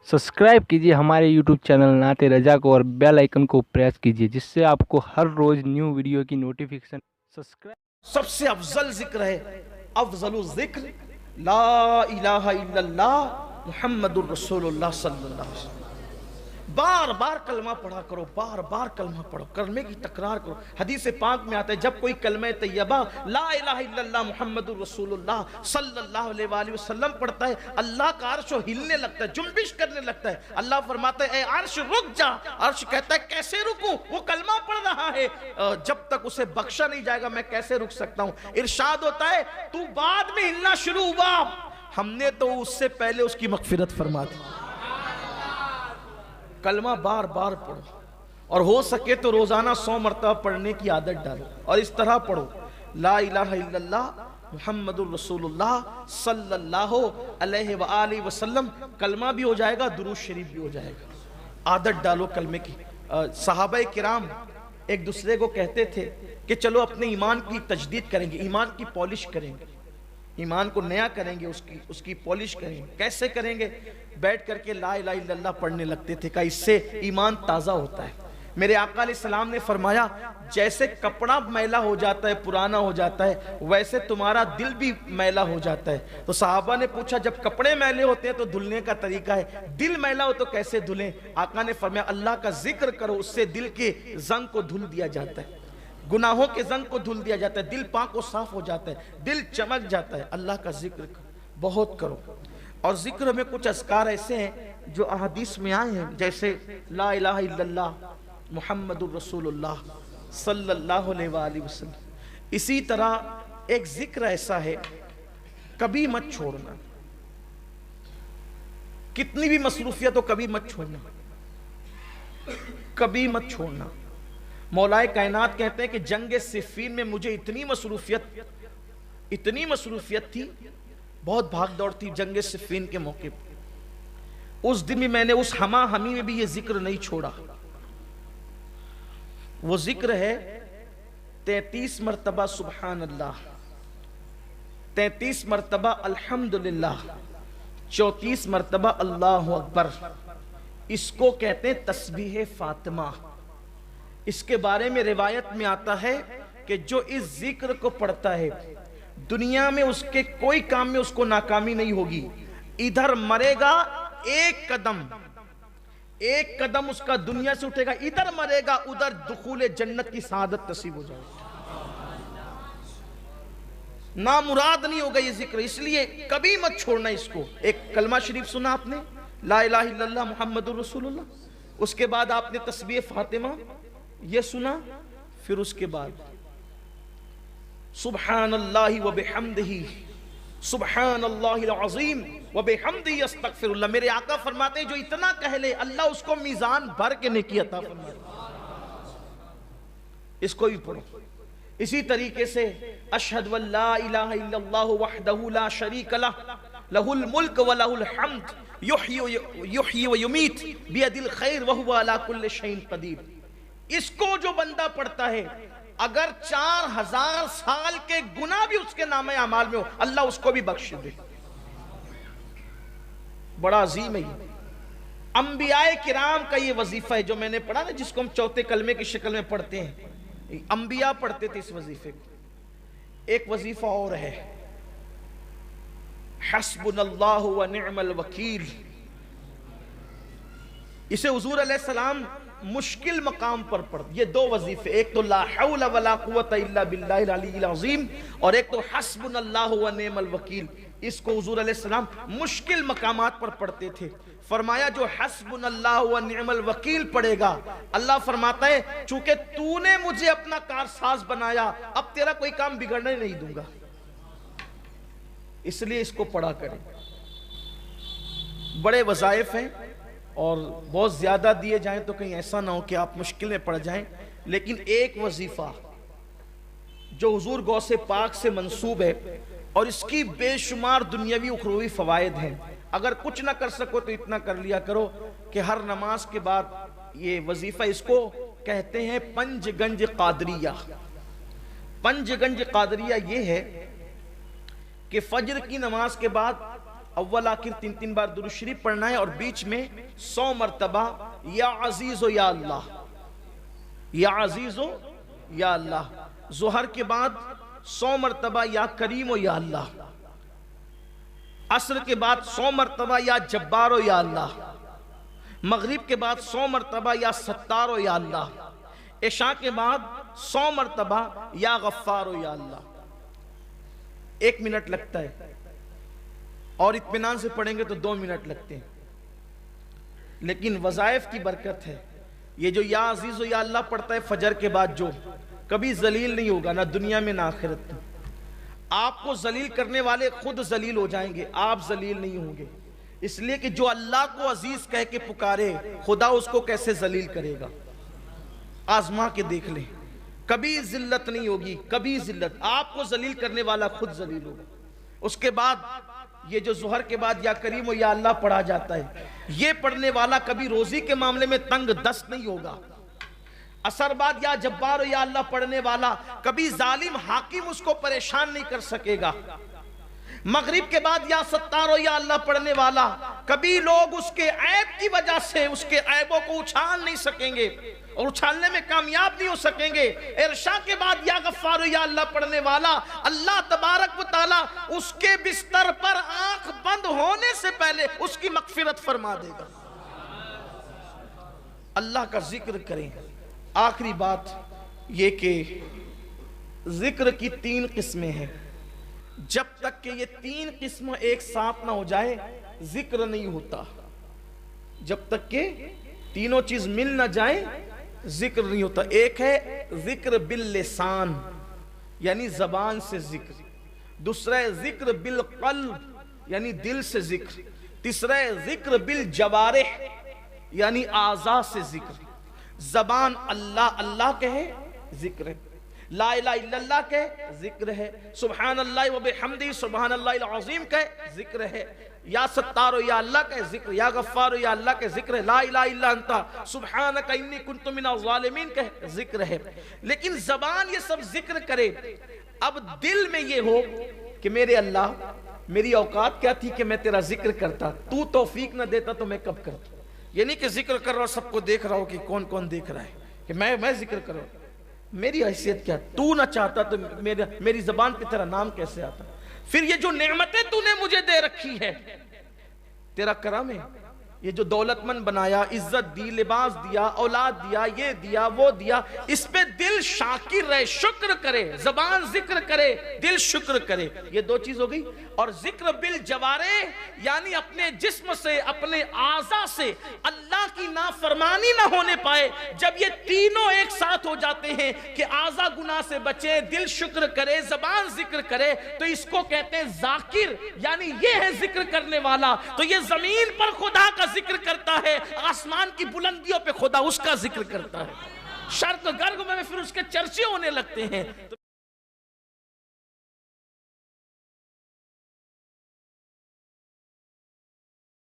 Subscribe कीजिए हमारे YouTube channel नाते रजा को और बेल आइकन को प्रेस कीजिए जिससे आपको हर रोज न्यू वीडियो की नोटिफिकेशन सब्सक्राइब। सबसे अफजल जिक्र है, अफजलु जिक्र ला इलाहा इल्लल्लाह मुहम्मदुर रसूलुल्लाह सल्लल्लाहु अलैहि वसल्लम। बार बार कलमा पढ़ा करो, बार बार कलमा पढ़ो, कलमे की तकरार करो। हदीस पाक में आता है जब कोई कलमा तैयबा ला इलाहा इल्लल्लाह मुहम्मदुर रसूलुल्लाह सल्लल्लाहु अलैहि वसल्लम पढ़ता है, अल्लाह का अर्श हिलने लगता है, जुम्बिश करने लगता है। अल्लाह फरमाता है ए अर्श रुक जा। अर्श कहता है कैसे रुकूं, वो कलमा पढ़ रहा है, जब तक उसे बख्शा नहीं जाएगा मैं कैसे रुक सकता हूं। इरशाद होता है तू बाद में हिलना शुरू हुआ, हमने तो उससे पहले उसकी मगफिरत फरमा दी। कलमा बार बार पढ़ो और हो सके तो रोजाना 100 मरतबा पढ़ने की आदत डालो और इस तरह पढ़ो ला इलाहा इल्लल्लाह मुहम्मदुर रसूलुल्लाह सल्लल्लाहु अलैहि वसल्लम। कलमा भी हो जाएगा, दुरूद शरीफ भी हो जाएगा। आदत डालो कलमे की। सहाबा किराम एक दूसरे को कहते थे कि चलो अपने ईमान की तजदीद करेंगे, ईमान की पॉलिश करेंगे, ईमान को नया करेंगे, उसकी पॉलिश करेंगे। कैसे करेंगे? बैठ करके ला इलाहा इल्लल्लाह पढ़ने लगते थे कि इससे ईमान ताज़ा होता है। मेरे आका अलैहिस्सलाम ने फरमाया जैसे कपड़ा मैला हो जाता है, पुराना हो जाता है, वैसे तुम्हारा दिल भी मैला हो जाता है। तो सहाबा ने पूछा जब कपड़े मैले होते हैं तो धुलने का तरीका है, दिल मैला हो तो कैसे धुलें? आका ने फरमाया अल्लाह का जिक्र करो, उससे दिल के जंग को धुल दिया जाता है, गुनाहों के जंग को धुल दिया जाता है, दिल पाक और साफ हो जाता है, दिल चमक जाता है। अल्लाह का जिक्र बहुत करो। और जिक्र में कुछ अज़कार ऐसे हैं जो अहदीस में आए हैं, जैसे ला इलाहा इल्लल्लाह मुहम्मदुर रसूलुल्लाह सल्लल्लाहु अलैहि वसल्लम। इसी तरह एक जिक्र ऐसा है कभी मत छोड़ना, कितनी भी मसरूफियत हो कभी मत छोड़ना, कभी मत छोड़ना। मौलाए कायनात कहते हैं कि जंग सिफ़ीन में मुझे इतनी मसरूफियत थी, बहुत भाग दौड़ थी जंग सिफ़ीन के मौके पर। उस दिन भी मैंने उस हमा हमी में भी ये जिक्र नहीं छोड़ा। वो जिक्र है 33 मरतबा सुबहान अल्लाह, 33 मरतबा अल्हम्दुलिल्लाह, 34 मरतबा अल्लाहु अकबर। इसको कहते हैं तस्बीह फातिमा। इसके बारे में रिवायत में आता है कि जो इस जिक्र को पढ़ता है दुनिया में उसके कोई काम में उसको नाकामी नहीं होगी। इधर मरेगा एक कदम उसका दुनिया से उठेगा, इधर मरेगा उधर दुखूले जन्नत की सआदत नसीब हो जाएगी। नामुराद नहीं होगा ये जिक्र, इसलिए कभी मत छोड़ना इसको। एक कलमा शरीफ सुना आपने ला इलाहा इल्लल्लाह मुहम्मदुर रसूलुल्लाह, उसके बाद आपने तस्बीह फातिमा ये सुना, फिर उसके बाद सुब्हानल्लाहि व बिहम्दिही सुब्हानल्लाहिल अज़ीम व बिहम्दिही अस्तगफिरुल्लाह। मेरे आका फरमाते हैं जो इतना कह ले अल्लाह उसको मीज़ान भर के नेकी अता फरमाए। इसको भी पढ़ो। इसी तरीके से अशहदु अल्ला इलाहा इल्लल्लाहु वहदहु ला शरीक लह लहुल मुल्क व लहुल हम्द युहयी व युमीत बियदिल खैर व हुवा अला कुल्लि शैइन कदीर। इसको जो बंदा पढ़ता है अगर 4000 साल के गुनाह भी उसके नामे अमाल में हो अल्लाह उसको भी बख्श दे। बड़ा अजीम है ये। अंबियाए किराम का ये वजीफा है जो मैंने पढ़ा ना, जिसको हम चौथे कलमे की शक्ल में पढ़ते हैं, अंबिया पढ़ते थे इस वजीफे को। एक वजीफा और है हस्बुनल्लाहु व निअमल वकील। इसे हुजूर अलैहिस्सलाम मुश्किल मकाम पर पढ़। ये दो वजीफे, एक तो ला हौला वला कुव्वता इल्ला बिल्लाहिल अलीय्यिल अज़ीम और एक तो हस्बुनल्लाहु व निअमल वकील। इसको हुजूर अलैहिस्सलाम मुश्किल मकामात पर पढ़ते थे। फरमाया जो हस्बुनल्लाहु व निअमल वकील पढ़ेगा, अल्लाह फरमाता है चूंकि तूने मुझे अपना कारसाज बनाया अब तेरा कोई काम बिगड़ने नहीं दूंगा, इसलिए इसको पढ़ा करें। बड़े वज़ाइफ हैं और बहुत ज़्यादा दिए जाएं तो कहीं ऐसा ना हो कि आप मुश्किल में पड़ जाएं, लेकिन एक वजीफ़ा जो हुजूर गौसे पाक से मंसूब है और इसकी बेशुमार दुनियावी उखरवी फ़वाइद हैं। अगर कुछ ना कर सको तो इतना कर लिया करो कि हर नमाज के बाद ये वजीफ़ा, इसको कहते हैं पंजगंज कादरिया। पंजगंज कादरिया ये है कि फजर की नमाज के बाद اول آخر 3 بار درود شریف پڑھنا ہے، اور بیچ میں 100 مرتبہ یا عزیز و یا اللہ، یا عزیز و یا اللہ۔ ظہر کے بعد 100 مرتبہ یا کریم و یا اللہ، عصر کے بعد 100 مرتبہ یا جبار و یا اللہ، مغرب کے بعد 100 مرتبہ یا ستار و یا اللہ، عشاء کے بعد 100 مرتبہ یا غفار و یا اللہ۔ 1 منٹ لگتا ہے، اور اطمینان سے پڑھیں گے تو 2 منٹ لگتے ہیں، لیکن وظائف کی برکت ہے۔ یہ جو یا عزیز و یا اللہ پڑھتا ہے فجر کے بعد، جو کبھی ذلیل نہیں ہوگا، نہ دنیا میں نہ آخرت میں۔ آپ کو ذلیل کرنے والے خود ذلیل ہو جائیں گے، آپ ذلیل نہیں ہوں گے، اس لیے کہ جو اللہ کو عزیز کہہ کے پکارے، خدا اس کو کیسے ذلیل کرے گا؟ آزما کے دیکھ لیں، کبھی ذلت نہیں ہوگی، کبھی ذلت، آپ کو ذلیل کرنے والا خود ذلیل ہوگا۔ اس کے بعد یہ جو ظہر کے بعد یا کریم و یا اللہ پڑھا جاتا ہے، یہ پڑھنے والا کبھی روزی کے معاملے میں تنگ دست نہیں ہوگا۔ عصر بعد یا جبار و یا اللہ پڑھنے والا کبھی ظالم حاکم اس کو پریشان نہیں کر سکے گا۔ مغرب کے بعد یا ستار و یا اللہ پڑھنے والا کبھی لوگ اس کے عیب کی وجہ سے اس کے عیبوں کو اچھال نہیں سکیں گے، اور اچھالنے میں کامیاب نہیں ہو سکیں گے۔ عشاء کے بعد یا غفار و یا اللہ پڑھنے والا اللہ تبارک و تعالی اس کے بستر پر آنکھ بند ہونے سے پہلے اس کی مغفرت فرما دے گا۔ اللہ کا ذکر کریں۔ آخری بات یہ کہ ذکر کی 3 قسمیں ہیں، جب تک کہ یہ 3 قسم ایک ساتھ نہ ہو جائے ذکر نہیں ہوتا۔ جب تک کہ تینوں چیز مل نہ جائیں ذکر نہیں ہوتا۔ ایک ہے ذکر باللسان، یعنی زبان سے ذکر، دوسرا ہے ذکر بالقلب یعنی دل سے ذکر، تیسرا ہے ذکر بالجوارح یعنی اعضاء سے ذکر۔ زبان اللہ اللہ کہے ذکر ہے، لا الہ الا اللہ کہے ذکر ہے، سبحان اللہ و بحمدہ سبحان اللہ العظیم کہے ذکر ہے، یا ستار و یا اللہ کہے ذکر، یا غفار و یا اللہ کہے ذکر ہے، لا الہ الا انتا سبحانک انی کنت من الظالمین کہے ذکر ہے۔ لیکن زبان یہ سب ذکر کرے، اب دل میں یہ ہو کہ میرے اللہ میری اوقات کیا تھی کہ میں تیرا ذکر کرتا، تو توفیق نہ دیتا تو میں کب کرتا۔ یہ نہیں کہ ذکر کر رہا ہوں سب کو دیکھ رہا ہوں کہ کون کون دیکھ رہا ہے، کہ میں ذکر کر رہا ہوں، میری حیثیت کیا؟ تو نہ چاہتا تو میری زبان پہ تیرا نام کیسے آتا؟ پھر یہ جو نعمتیں تو نے مجھے دے رکھی ہے تیرا کرم ہے، یہ جو دولت مند بنایا، عزت دی، لباس دیا، اولاد دیا، یہ دیا وہ دیا، اس پہ دل شاکر رہے، شکر کرے، زبان ذکر کرے، دل شکر کرے۔ یہ 2 چیز ہو گئی۔ اور ذکر بالجوارح یعنی اپنے جسم سے، اپنے اعضاء سے اللہ کی نافرمانی نہ ہونے پائے۔ جب یہ تینوں ایک ساتھ ہو جاتے ہیں کہ اعضاء گناہ سے بچے، دل شکر کرے، زبان ذکر کرے، تو اس کو کہتے ہیں ذاکر، یعنی یہ ہے ذکر کرنے والا۔ تو یہ زمین پر خدا کا ذکر کرتا ہے، آسمان کی بلندیوں پہ خدا اس کا ذکر کرتا ہے، شرق غرب میں پھر اس کے چرچے ہونے لگتے ہیں۔